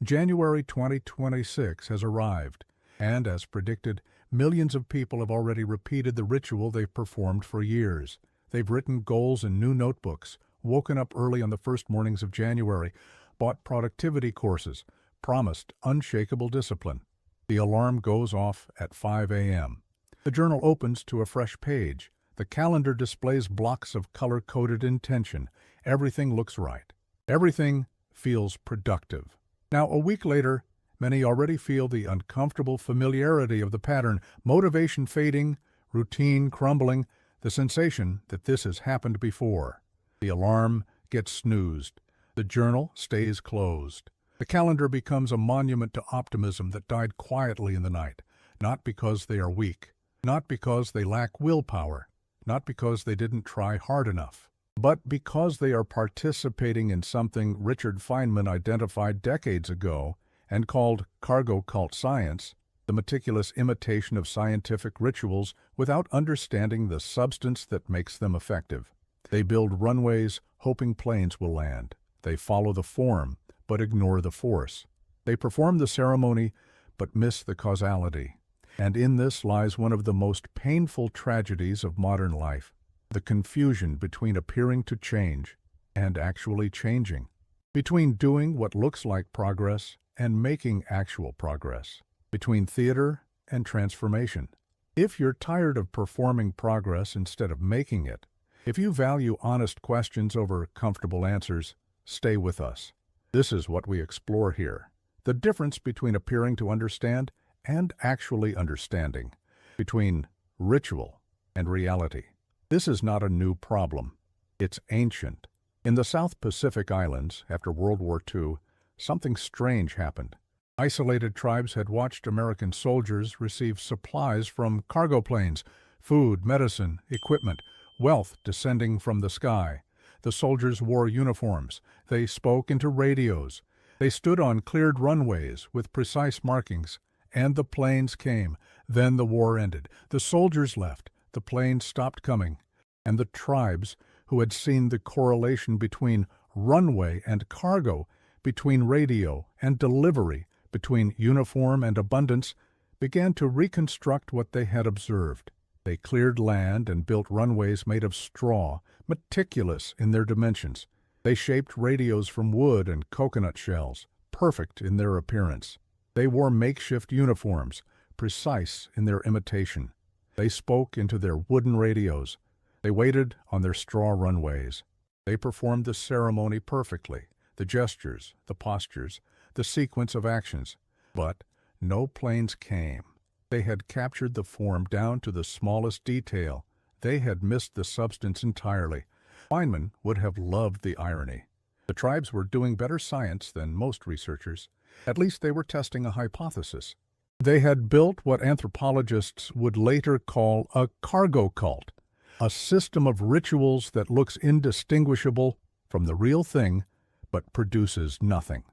January 2026 has arrived, and as predicted, millions of people have already repeated the ritual they've performed for years. They've written goals in new notebooks, woken up early on the first mornings of January, bought productivity courses, promised unshakable discipline. The alarm goes off at 5 a.m. The journal opens to a fresh page. The calendar displays blocks of color-coded intention. Everything looks right. Everything feels productive. Now, a week later, many already feel the uncomfortable familiarity of the pattern, motivation fading, routine crumbling, the sensation that this has happened before. The alarm gets snoozed. The journal stays closed. The calendar becomes a monument to optimism that died quietly in the night, not because they are weak, not because they lack willpower, not because they didn't try hard enough, but because they are participating in something Richard Feynman identified decades ago and called cargo cult science, the meticulous imitation of scientific rituals without understanding the substance that makes them effective. They build runways hoping planes will land. They follow the form, but ignore the force. They perform the ceremony, but miss the causality. And in this lies one of the most painful tragedies of modern life, the confusion between appearing to change and actually changing, between doing what looks like progress and making actual progress, between theater and transformation. If you're tired of performing progress instead of making it, if you value honest questions over comfortable answers, stay with us. This is what we explore here. The difference between appearing to understand and actually understanding, between ritual and reality. This is not a new problem. It's ancient. In the South Pacific Islands, after World War II, something strange happened. Isolated tribes had watched American soldiers receive supplies from cargo planes, food, medicine, equipment, wealth descending from the sky. The soldiers wore uniforms. They spoke into radios. They stood on cleared runways with precise markings. And the planes came. Then the war ended. The soldiers left. The planes stopped coming. And the tribes, who had seen the correlation between runway and cargo, between radio and delivery, between uniform and abundance, began to reconstruct what they had observed. They cleared land and built runways made of straw, meticulous in their dimensions. They shaped radios from wood and coconut shells, perfect in their appearance. They wore makeshift uniforms, precise in their imitation. They spoke into their wooden radios. They waited on their straw runways. They performed the ceremony perfectly, the gestures, the postures, the sequence of actions. But no planes came. They had captured the form down to the smallest detail. They had missed the substance entirely. Feynman would have loved the irony. The tribes were doing better science than most researchers. At least they were testing a hypothesis. They had built what anthropologists would later call a cargo cult, a system of rituals that looks indistinguishable from the real thing, but produces nothing.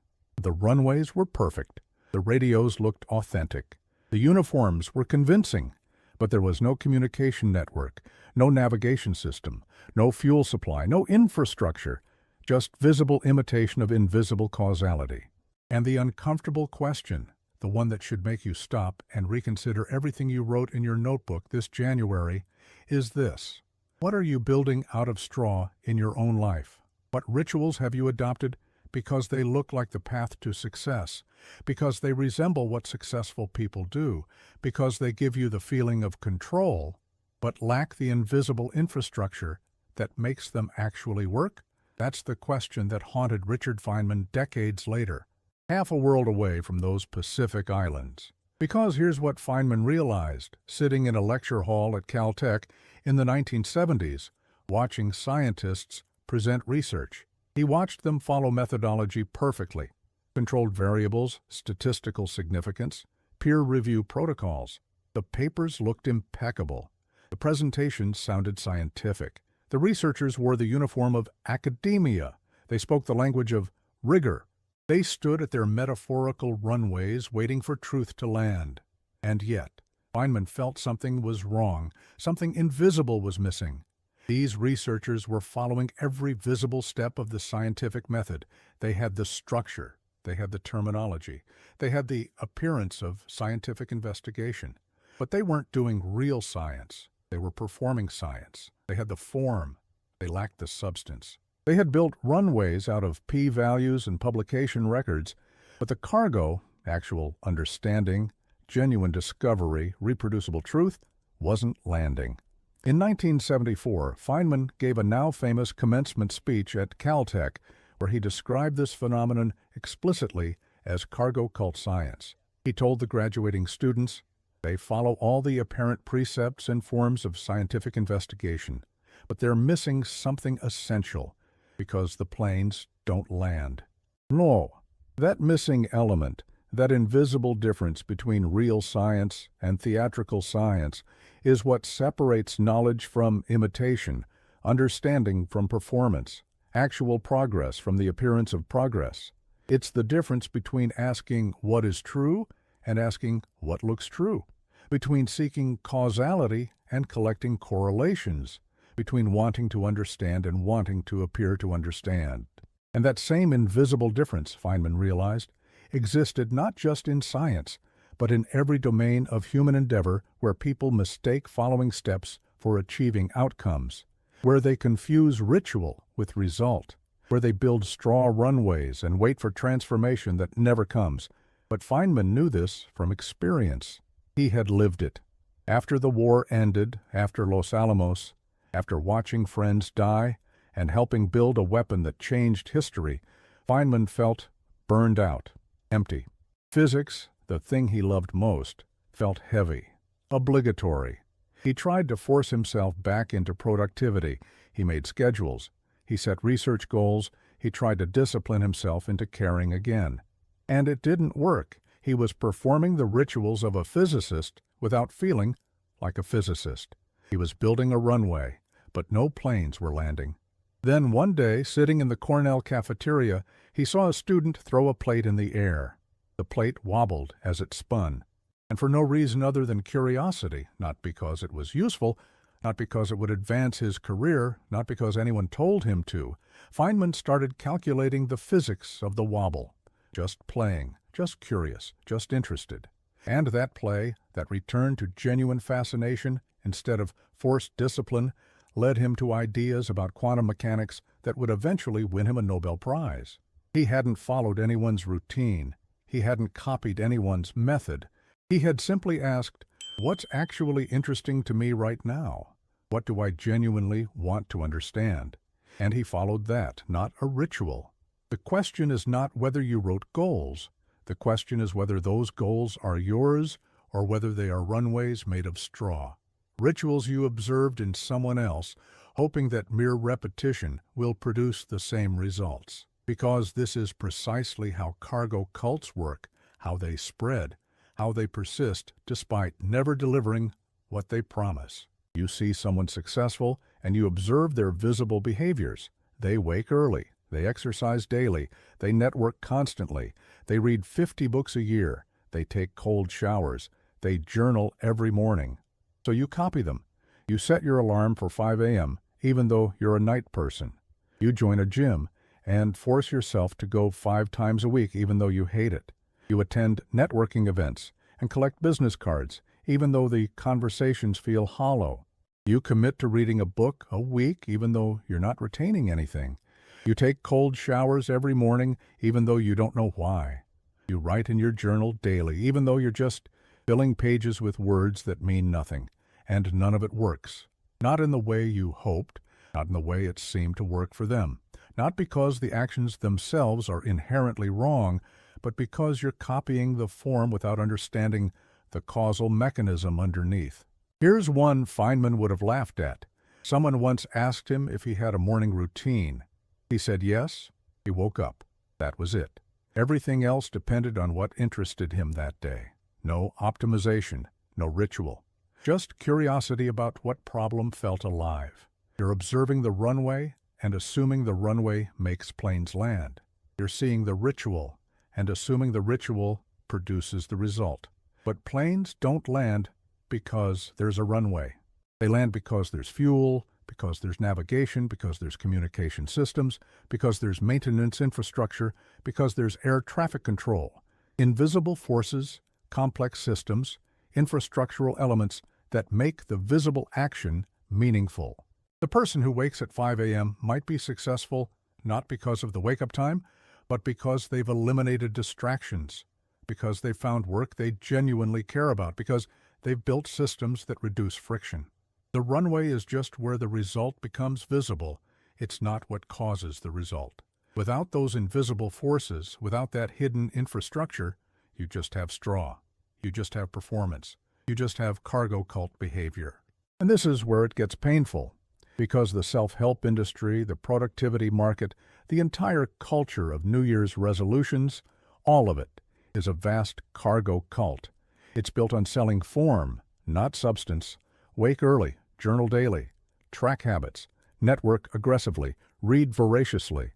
The runways were perfect. The radios looked authentic. The uniforms were convincing, but there was no communication network, no navigation system, no fuel supply, no infrastructure, just visible imitation of invisible causality. And the uncomfortable question, the one that should make you stop and reconsider everything you wrote in your notebook this January, is this. What are you building out of straw in your own life? What rituals have you adopted because they look like the path to success, because they resemble what successful people do, because they give you the feeling of control, but lack the invisible infrastructure that makes them actually work? That's the question that haunted Richard Feynman decades later, half a world away from those Pacific Islands. Because here's what Feynman realized, sitting in a lecture hall at Caltech in the 1970s, watching scientists present research. He watched them follow methodology perfectly, controlled variables, statistical significance, peer review protocols. The papers looked impeccable. The presentations sounded scientific. The researchers wore the uniform of academia. They spoke the language of rigor. They stood at their metaphorical runways waiting for truth to land. And yet, Feynman felt something was wrong, something invisible was missing. These researchers were following every visible step of the scientific method. They had the structure, They had the terminology. They had the appearance of scientific investigation. But they weren't doing real science. They were performing science. They had the form. They lacked the substance. They had built runways out of p-values and publication records, but the cargo, actual understanding, genuine discovery, reproducible truth, wasn't landing. In 1974, Feynman gave a now-famous commencement speech at Caltech, where he described this phenomenon explicitly as cargo cult science. He told the graduating students, they follow all the apparent precepts and forms of scientific investigation, but they're missing something essential, because the planes don't land. No, that missing element, that invisible difference between real science and theatrical science, is what separates knowledge from imitation, understanding from performance, actual progress from the appearance of progress. It's the difference between asking what is true and asking what looks true, between seeking causality and collecting correlations, between wanting to understand and wanting to appear to understand. And that same invisible difference, Feynman realized, existed not just in science, but in every domain of human endeavor where people mistake following steps for achieving outcomes, where they confuse ritual with result, where they build straw runways and wait for transformation that never comes. But Feynman knew this from experience. He had lived it. After the war ended, after Los Alamos, after watching friends die and helping build a weapon that changed history, Feynman felt burned out, empty. Physics, the thing he loved most, felt heavy, obligatory. He tried to force himself back into productivity. He made schedules. He set research goals. He tried to discipline himself into caring again. And it didn't work. He was performing the rituals of a physicist without feeling like a physicist. He was building a runway, but no planes were landing. Then one day, sitting in the Cornell cafeteria, he saw a student throw a plate in the air. The plate wobbled as it spun, and for no reason other than curiosity, not because it was useful, not because it would advance his career, not because anyone told him to, Feynman started calculating the physics of the wobble. Just playing, just curious, just interested. And that play, that return to genuine fascination instead of forced discipline, led him to ideas about quantum mechanics that would eventually win him a Nobel Prize. He hadn't followed anyone's routine. He hadn't copied anyone's method. He had simply asked, what's actually interesting to me right now? What do I genuinely want to understand? And he followed that, not a ritual. The question is not whether you wrote goals. The question is whether those goals are yours or whether they are runways made of straw. Rituals you observed in someone else, hoping that mere repetition will produce the same results. Because this is precisely how cargo cults work, how they spread, how they persist despite never delivering what they promise. You see someone successful and you observe their visible behaviors. They wake early, they exercise daily, they network constantly, they read 50 books a year, they take cold showers, they journal every morning. So you copy them. You set your alarm for 5 a.m., even though you're a night person. You join a gym and force yourself to go 5 times a week, even though you hate it. You attend networking events and collect business cards, even though the conversations feel hollow. You commit to reading a book a week, even though you're not retaining anything. You take cold showers every morning, even though you don't know why. You write in your journal daily, even though you're just filling pages with words that mean nothing, and none of it works. Not in the way you hoped, not in the way it seemed to work for them. Not because the actions themselves are inherently wrong, but because you're copying the form without understanding the causal mechanism underneath. Here's one Feynman would have laughed at. Someone once asked him if he had a morning routine. He said yes. He woke up. That was it. Everything else depended on what interested him that day. No optimization, no ritual. Just curiosity about what problem felt alive. You're observing the runway and assuming the runway makes planes land. You're seeing the ritual and assuming the ritual produces the result. But planes don't land because there's a runway. They land because there's fuel, Because there's navigation, because there's communication systems, because there's maintenance infrastructure, because there's air traffic control. Invisible forces, complex systems, infrastructural elements that make the visible action meaningful. The person who wakes at 5 a.m. might be successful not because of the wake-up time, but because they've eliminated distractions, because they've found work they genuinely care about, because they've built systems that reduce friction. The runway is just where the result becomes visible. It's not what causes the result. Without those invisible forces, without that hidden infrastructure, you just have straw. You just have performance. You just have cargo cult behavior. And this is where it gets painful, because the self-help industry, the productivity market, the entire culture of New Year's resolutions, all of it is a vast cargo cult. It's built on selling form, not substance. Wake early, journal daily, track habits, network aggressively, read voraciously.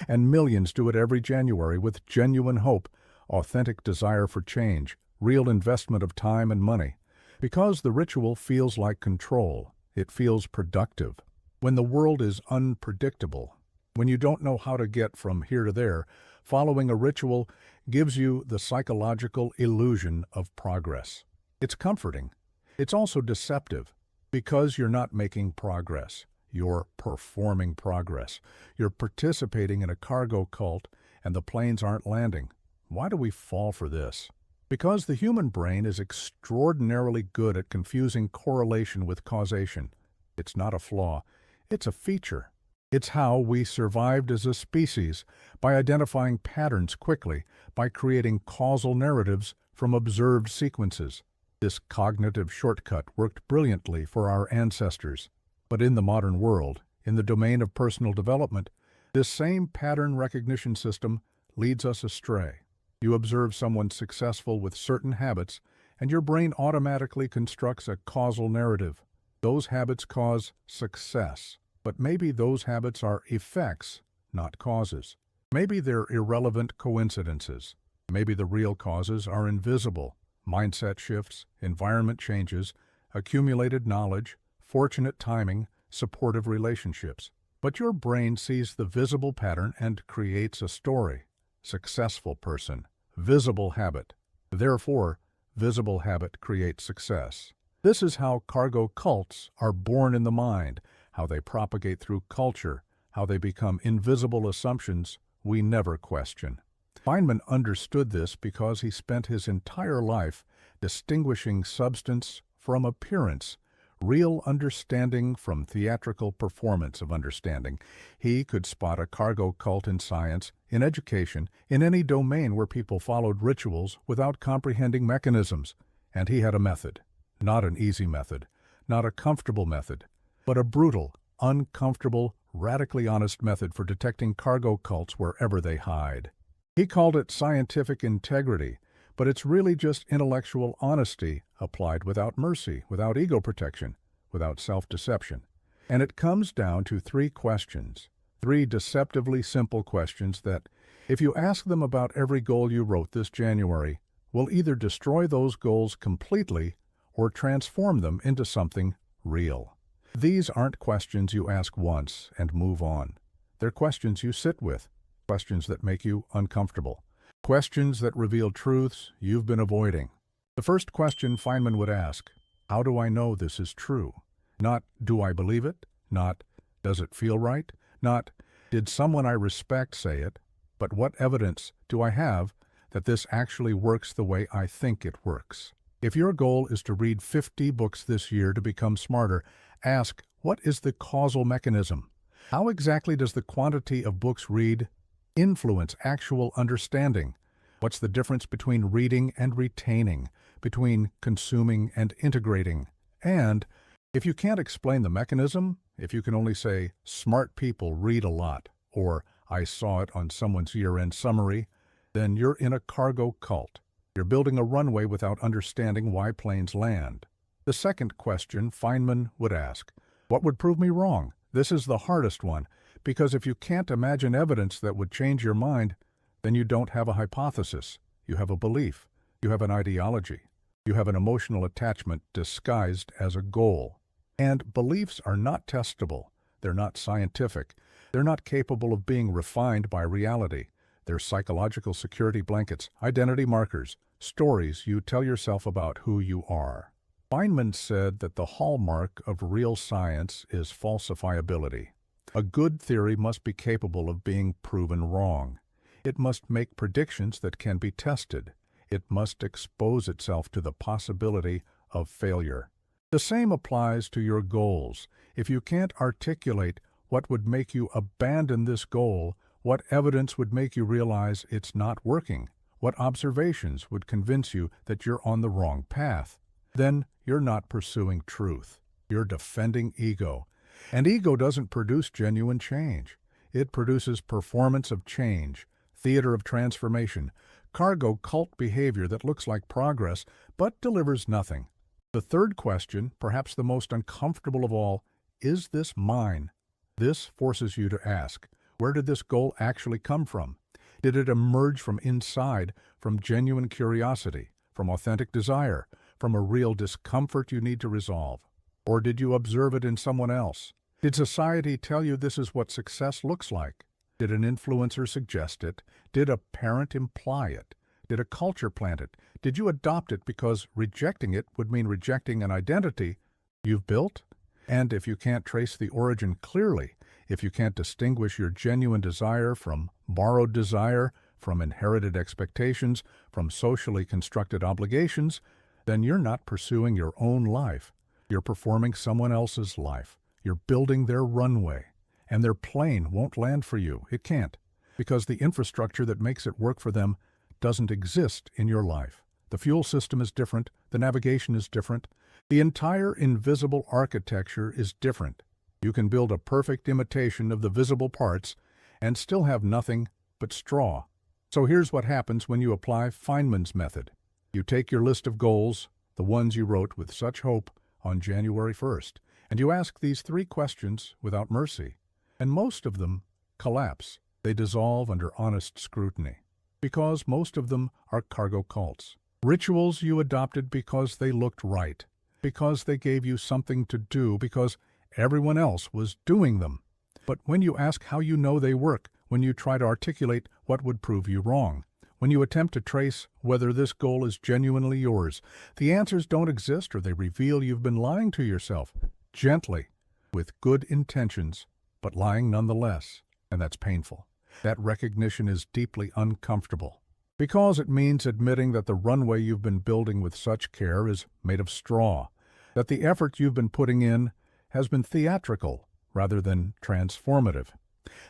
And millions do it every January with genuine hope, authentic desire for change, real investment of time and money. Because the ritual feels like control, it feels productive. When the world is unpredictable, when you don't know how to get from here to there, following a ritual gives you the psychological illusion of progress. It's comforting. It's also deceptive, because you're not making progress. You're performing progress. You're participating in a cargo cult, and the planes aren't landing. Why do we fall for this? Because the human brain is extraordinarily good at confusing correlation with causation. It's not a flaw. It's a feature. It's how we survived as a species, by identifying patterns quickly, by creating causal narratives from observed sequences. This cognitive shortcut worked brilliantly for our ancestors. But in the modern world, in the domain of personal development, this same pattern recognition system leads us astray. You observe someone successful with certain habits, and your brain automatically constructs a causal narrative. Those habits cause success. But maybe those habits are effects, not causes. Maybe they're irrelevant coincidences. Maybe the real causes are invisible. Mindset shifts, environment changes, accumulated knowledge, fortunate timing, supportive relationships. But your brain sees the visible pattern and creates a story. Successful person, visible habit. Therefore, visible habit creates success. This is how cargo cults are born in the mind, how they propagate through culture, how they become invisible assumptions we never question. Feynman understood this because he spent his entire life distinguishing substance from appearance, real understanding from theatrical performance of understanding. He could spot a cargo cult in science, in education, in any domain where people followed rituals without comprehending mechanisms. And he had a method. Not an easy method, not a comfortable method, but a brutal, uncomfortable, radically honest method for detecting cargo cults wherever they hide. He called it scientific integrity, but it's really just intellectual honesty applied without mercy, without ego protection, without self-deception. And it comes down to three questions, three deceptively simple questions that, if you ask them about every goal you wrote this January, will either destroy those goals completely or transform them into something real. These aren't questions you ask once and move on. They're questions you sit with, questions that make you uncomfortable, questions that reveal truths you've been avoiding. The first question Feynman would ask, how do I know this is true? Not, do I believe it? Not, does it feel right? Not, did someone I respect say it? But what evidence do I have that this actually works the way I think it works? If your goal is to read 50 books this year to become smarter, ask, what is the causal mechanism? How exactly does the quantity of books read influence actual understanding? What's the difference between reading and retaining, between consuming and integrating? And if you can't explain the mechanism, if you can only say, smart people read a lot, or I saw it on someone's year-end summary, then you're in a cargo cult. You're building a runway without understanding why planes land. The second question Feynman would ask, what would prove me wrong? This is the hardest one, because if you can't imagine evidence that would change your mind, then you don't have a hypothesis. You have a belief. You have an ideology. You have an emotional attachment disguised as a goal. And beliefs are not testable. They're not scientific. They're not capable of being refined by reality. They're psychological security blankets, identity markers, stories you tell yourself about who you are. Feynman said that the hallmark of real science is falsifiability. A good theory must be capable of being proven wrong. It must make predictions that can be tested. It must expose itself to the possibility of failure. The same applies to your goals. If you can't articulate what would make you abandon this goal, what evidence would make you realize it's not working, what observations would convince you that you're on the wrong path, then you're not pursuing truth. You're defending ego. And ego doesn't produce genuine change. It produces performance of change, theater of transformation, cargo cult behavior that looks like progress but delivers nothing. The third question, perhaps the most uncomfortable of all, is this mine? This forces you to ask, where did this goal actually come from? Did it emerge from inside, from genuine curiosity, from authentic desire, from a real discomfort you need to resolve? Or did you observe it in someone else? Did society tell you this is what success looks like? Did an influencer suggest it? Did a parent imply it? Did a culture plant it? Did you adopt it because rejecting it would mean rejecting an identity you've built? And if you can't trace the origin clearly, if you can't distinguish your genuine desire from borrowed desire, from inherited expectations, from socially constructed obligations, then you're not pursuing your own life. You're performing someone else's life. You're building their runway. And their plane won't land for you. It can't. Because the infrastructure that makes it work for them doesn't exist in your life. The fuel system is different. The navigation is different. The entire invisible architecture is different. You can build a perfect imitation of the visible parts and still have nothing but straw. So here's what happens when you apply Feynman's method. You take your list of goals, the ones you wrote with such hope on January 1st, and you ask these 3 questions without mercy. And most of them collapse. They dissolve under honest scrutiny. Because most of them are cargo cults. Rituals you adopted because they looked right. Because they gave you something to do. Because everyone else was doing them. But when you ask how you know they work, when you try to articulate what would prove you wrong, when you attempt to trace whether this goal is genuinely yours, the answers don't exist or they reveal you've been lying to yourself. Gently, with good intentions, but lying nonetheless, and that's painful. That recognition is deeply uncomfortable, because it means admitting that the runway you've been building with such care is made of straw, that the effort you've been putting in has been theatrical rather than transformative,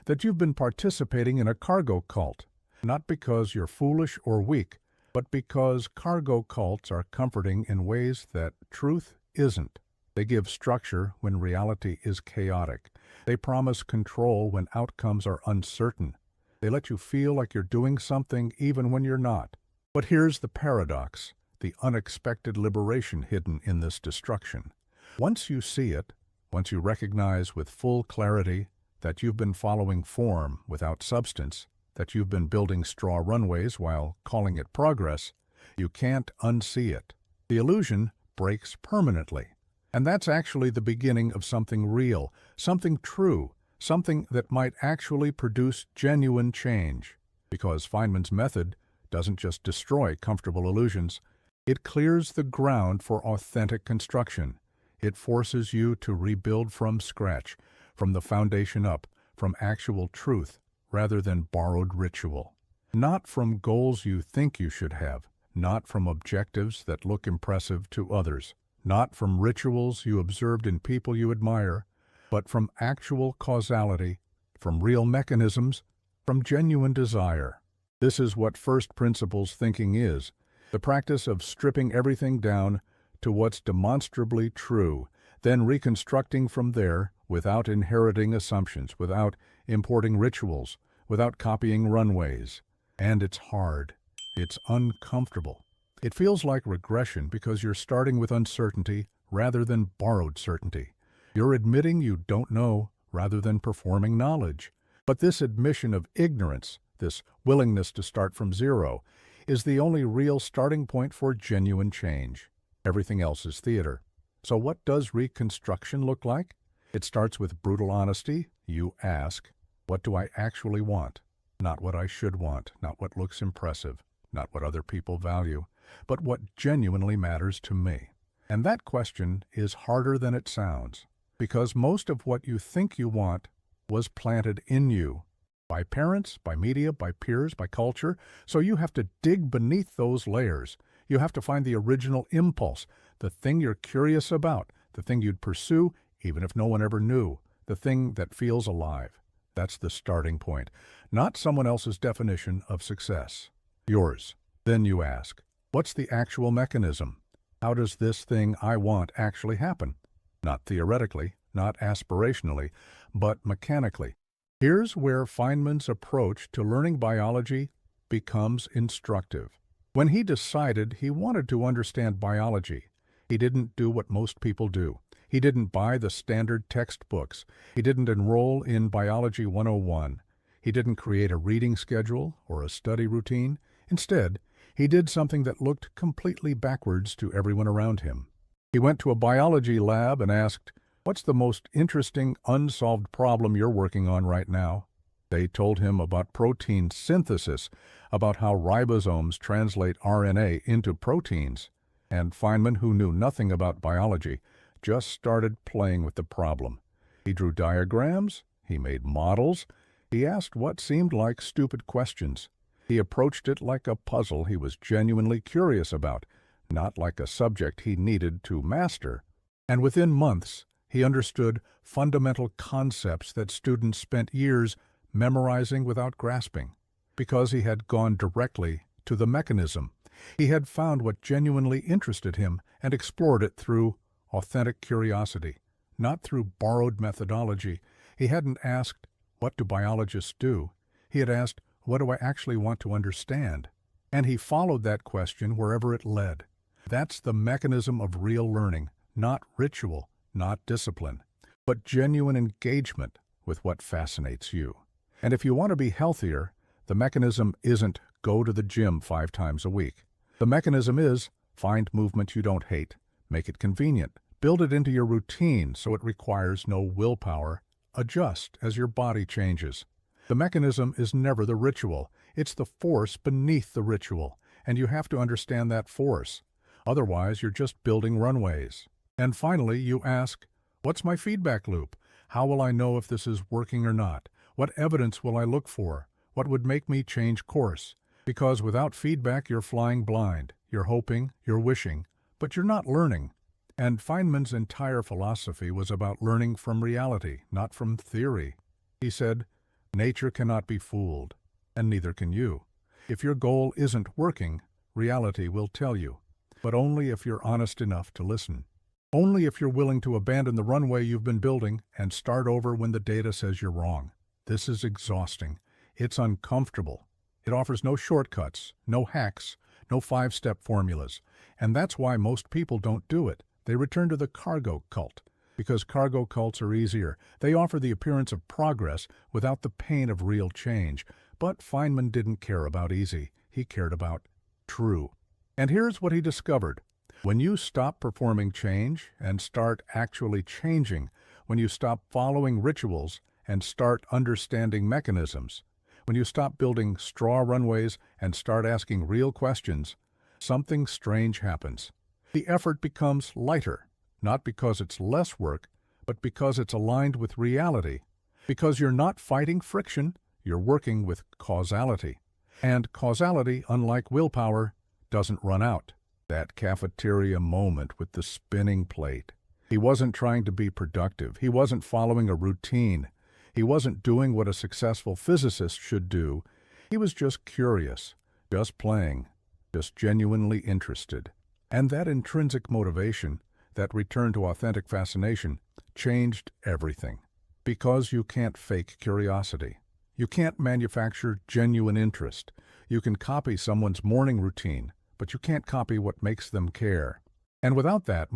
that you've been participating in a cargo cult, not because you're foolish or weak, but because cargo cults are comforting in ways that truth isn't. They give structure when reality is chaotic. They promise control when outcomes are uncertain. They let you feel like you're doing something even when you're not. But here's the paradox, the unexpected liberation hidden in this destruction. Once you see it, once you recognize with full clarity that you've been following form without substance, that you've been building straw runways while calling it progress, you can't unsee it. The illusion breaks permanently. And that's actually the beginning of something real, something true, something that might actually produce genuine change. Because Feynman's method doesn't just destroy comfortable illusions, it clears the ground for authentic construction. It forces you to rebuild from scratch, from the foundation up, from actual truth, rather than borrowed ritual. Not from goals you think you should have, not from objectives that look impressive to others. Not from rituals you observed in people you admire, but from actual causality, from real mechanisms, from genuine desire. This is what first principles thinking is, the practice of stripping everything down to what's demonstrably true, then reconstructing from there without inheriting assumptions, without importing rituals, without copying runways. And it's hard. It's uncomfortable. It feels like regression because you're starting with uncertainty rather than borrowed certainty. You're admitting you don't know rather than performing knowledge. But this admission of ignorance, this willingness to start from zero, is the only real starting point for genuine change. Everything else is theater. So what does reconstruction look like? It starts with brutal honesty. You ask, what do I actually want? Not what I should want, not what looks impressive, not what other people value, but what genuinely matters to me. And that question is harder than it sounds, because most of what you think you want was planted in you by parents, by media, by peers, by culture, so you have to dig beneath those layers. You have to find the original impulse, the thing you're curious about, the thing you'd pursue even if no one ever knew, the thing that feels alive. That's the starting point, not someone else's definition of success. Yours. Then you ask, what's the actual mechanism? How does this thing I want actually happen? Not theoretically, not aspirationally, but mechanically. Here's where Feynman's approach to learning biology becomes instructive. When he decided he wanted to understand biology, he didn't do what most people do. He didn't buy the standard textbooks. He didn't enroll in Biology 101. He didn't create a reading schedule or a study routine. Instead, he did something that looked completely backwards to everyone around him. He went to a biology lab and asked, "What's the most interesting unsolved problem you're working on right now?" They told him about protein synthesis, about how ribosomes translate RNA into proteins. And Feynman, who knew nothing about biology, just started playing with the problem. He drew diagrams, he made models, he asked what seemed like stupid questions. He approached it like a puzzle he was genuinely curious about, not like a subject he needed to master. And within months, he understood fundamental concepts that students spent years memorizing without grasping, because he had gone directly to the mechanism. He had found what genuinely interested him and explored it through authentic curiosity, not through borrowed methodology. He hadn't asked, what do biologists do? He had asked, what do I actually want to understand? And he followed that question wherever it led. That's the mechanism of real learning, not ritual, not discipline, but genuine engagement with what fascinates you. And if you want to be healthier, the mechanism isn't go to the gym 5 times a week. The mechanism is find movement you don't hate, make it convenient, build it into your routine so it requires no willpower, adjust as your body changes. The mechanism is never the ritual, it's the force beneath the ritual, and you have to understand that force. Otherwise, you're just building runways. And finally, you ask, what's my feedback loop? How will I know if this is working or not? What evidence will I look for? What would make me change course? Because without feedback, you're flying blind. You're hoping, you're wishing, but you're not learning. And Feynman's entire philosophy was about learning from reality, not from theory. He said, nature cannot be fooled, and neither can you. If your goal isn't working, reality will tell you, but only if you're honest enough to listen. Only if you're willing to abandon the runway you've been building and start over when the data says you're wrong. This is exhausting. It's uncomfortable. It offers no shortcuts, no hacks, no 5-step formulas. And that's why most people don't do it. They return to the cargo cult, because cargo cults are easier. They offer the appearance of progress without the pain of real change. But Feynman didn't care about easy. He cared about true. And here's what he discovered. When you stop performing change and start actually changing, when you stop following rituals and start understanding mechanisms, when you stop building straw runways and start asking real questions, something strange happens. The effort becomes lighter, not because it's less work, but because it's aligned with reality. Because you're not fighting friction, you're working with causality. And causality, unlike willpower, doesn't run out. That cafeteria moment with the spinning plate. He wasn't trying to be productive. He wasn't following a routine. He wasn't doing what a successful physicist should do. He was just curious, just playing, just genuinely interested. And that intrinsic motivation, that return to authentic fascination, changed everything. Because you can't fake curiosity. You can't manufacture genuine interest. You can copy someone's morning routine, but you can't copy what makes them care. And without that,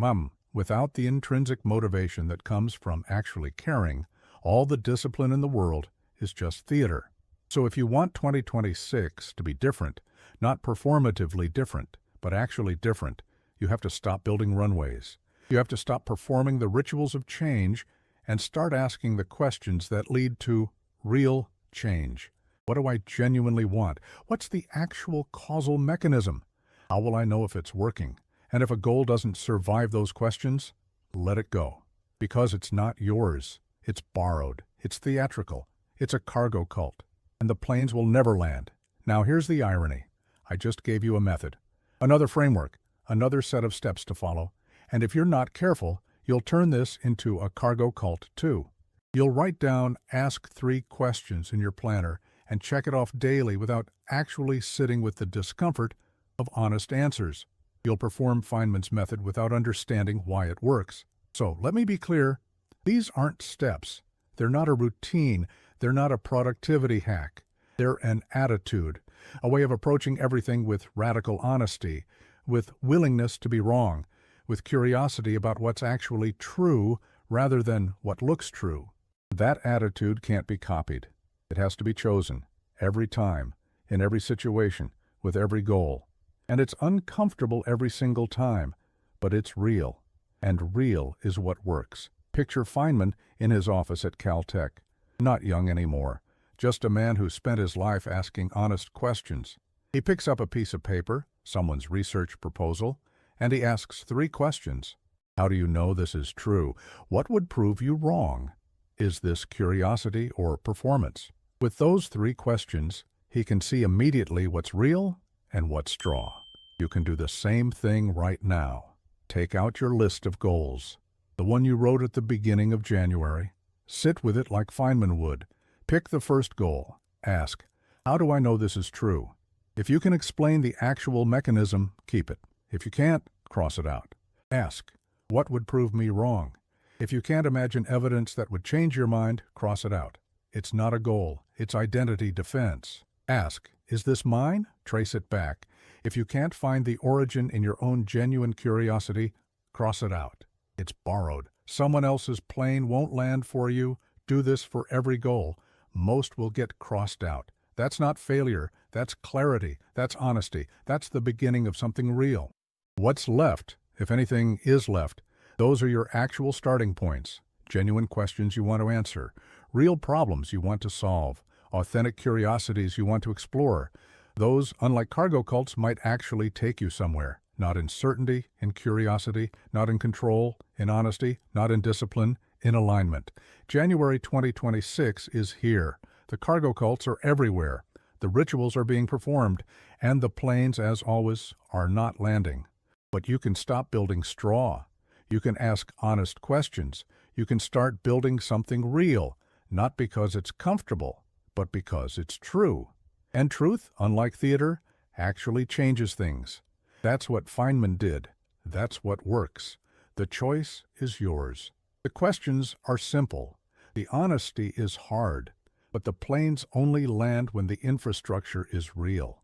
without the intrinsic motivation that comes from actually caring, all the discipline in the world is just theater. So if you want 2026 to be different, not performatively different, but actually different, you have to stop building runways. You have to stop performing the rituals of change and start asking the questions that lead to real change. What do I genuinely want? What's the actual causal mechanism? How will I know if it's working? And if a goal doesn't survive those questions, let it go. Because it's not yours. It's borrowed. It's theatrical. It's a cargo cult. And the planes will never land. Now here's the irony. I just gave you a method, another framework, another set of steps to follow. And if you're not careful, you'll turn this into a cargo cult too. You'll write down Ask 3 questions in your planner and check it off daily without actually sitting with the discomfort of honest answers. You'll perform Feynman's method without understanding why it works. So let me be clear, these aren't steps. They're not a routine. They're not a productivity hack. They're an attitude, a way of approaching everything with radical honesty, with willingness to be wrong, with curiosity about what's actually true rather than what looks true. That attitude can't be copied. It has to be chosen, every time, in every situation, with every goal. And it's uncomfortable every single time, but it's real. And real is what works. Picture Feynman in his office at Caltech. Not young anymore, just a man who spent his life asking honest questions. He picks up a piece of paper, someone's research proposal, and he asks 3 questions. How do you know this is true? What would prove you wrong? Is this curiosity or performance? With those 3 questions, he can see immediately what's real and what's straw. You can do the same thing right now. Take out your list of goals, the one you wrote at the beginning of January. Sit with it like Feynman would. Pick the first goal. Ask, how do I know this is true? If you can explain the actual mechanism, keep it. If you can't, cross it out. Ask, what would prove me wrong? If you can't imagine evidence that would change your mind, cross it out. It's not a goal. It's identity defense. Ask, is this mine? Trace it back. If you can't find the origin in your own genuine curiosity, cross it out. It's borrowed. Someone else's plane won't land for you. Do this for every goal. Most will get crossed out. That's not failure. That's clarity. That's honesty. That's the beginning of something real. What's left, if anything is left, those are your actual starting points. Genuine questions you want to answer. Real problems you want to solve. Authentic curiosities you want to explore. Those, unlike cargo cults, might actually take you somewhere. Not in certainty, in curiosity, not in control, in honesty, not in discipline, in alignment. January 2026 is here. The cargo cults are everywhere. The rituals are being performed, and the planes, as always, are not landing. But you can stop building straw. You can ask honest questions. You can start building something real, not because it's comfortable, but because it's true. And truth, unlike theater, actually changes things. That's what Feynman did. That's what works. The choice is yours. The questions are simple. The honesty is hard. But the planes only land when the infrastructure is real.